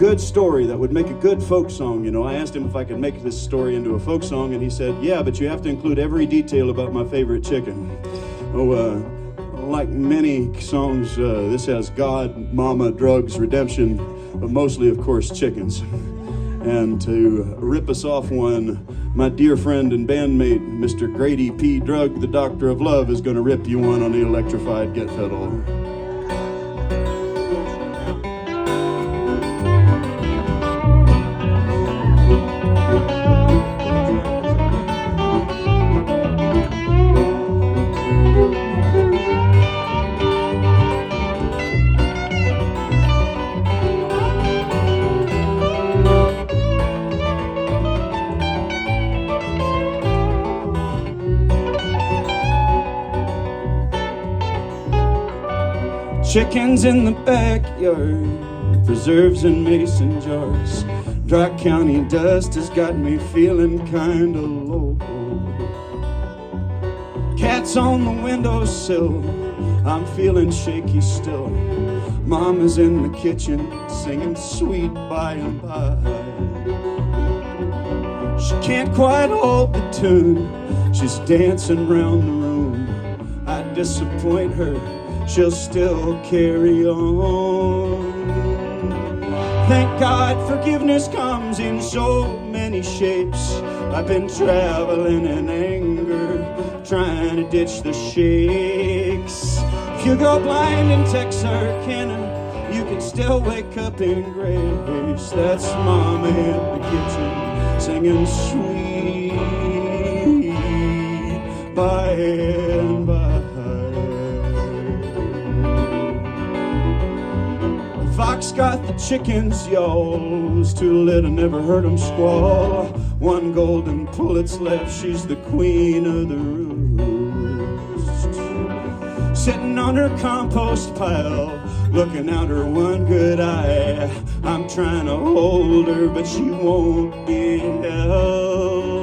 good story that would make a good folk song. You know, I asked him if I could make this story into a folk song, and he said, yeah, but you have to include every detail about my favorite chicken. Like many songs, this has God, mama, drugs, redemption, but mostly, of course, chickens. And to rip us off one, my dear friend and bandmate, Mr. Grady P. Drug, the Doctor of Love, is going to rip you one on the electrified Get Fiddle. Chickens in the backyard, preserves in mason jars. Dry county dust has got me feeling kinda low. Cats on the windowsill, I'm feeling shaky still. Mama's in the kitchen singing sweet by and by. She can't quite hold the tune, she's dancing round the room. I disappoint her, she'll still carry on. Thank God forgiveness comes in so many shapes. I've been traveling in anger, trying to ditch the shakes. If you go blind in Texarkana, you can still wake up in grace. That's Mama in the kitchen singing sweet by and by. Fox got the chickens, y'all. Was too little, never heard them squall. One golden pullet's left, she's the queen of the roost. Sitting on her compost pile, looking out her one good eye. I'm trying to hold her, but she won't be held.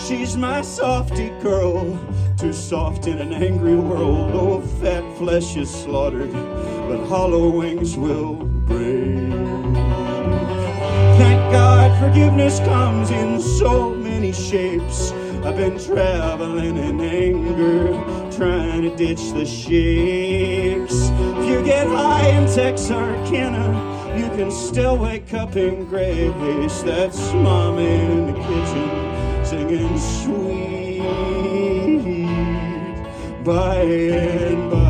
She's my softy girl, too soft in an angry world. Oh, fat flesh is slaughtered, but hollow wings will break. Thank God forgiveness comes in so many shapes. I've been traveling in anger, trying to ditch the shakes. If you get high in Texarkana, you can still wake up in grace. That's Mama in the kitchen singing sweet by and by.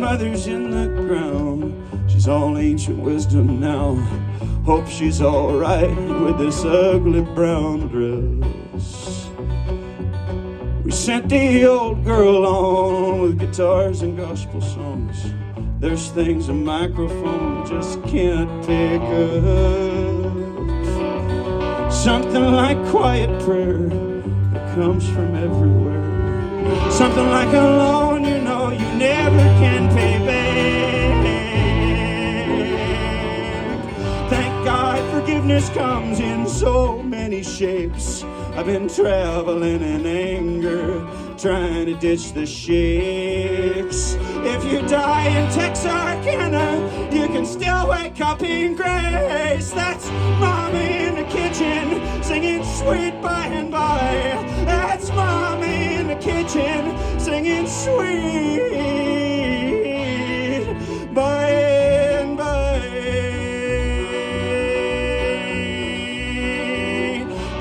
Mother's in the ground, she's all ancient wisdom now. Hope she's all right with this ugly brown dress. We sent the old girl on with guitars and gospel songs. There's things a microphone just can't pick up. Something like quiet prayer that comes from everywhere. Something like a loan you know you never can pay back. Thank God forgiveness comes in so many shapes. I've been traveling in anger, trying to ditch the shakes. If you die in Texarkana, you can still wake up in grace. That's Mama in the kitchen singing sweet by and by. That's Mama in the kitchen singing sweet by and by.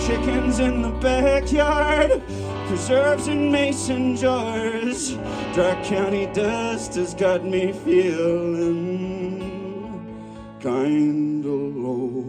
Chickens in the backyard, preserves in mason jars. Dry county dust has got me feeling kinda low.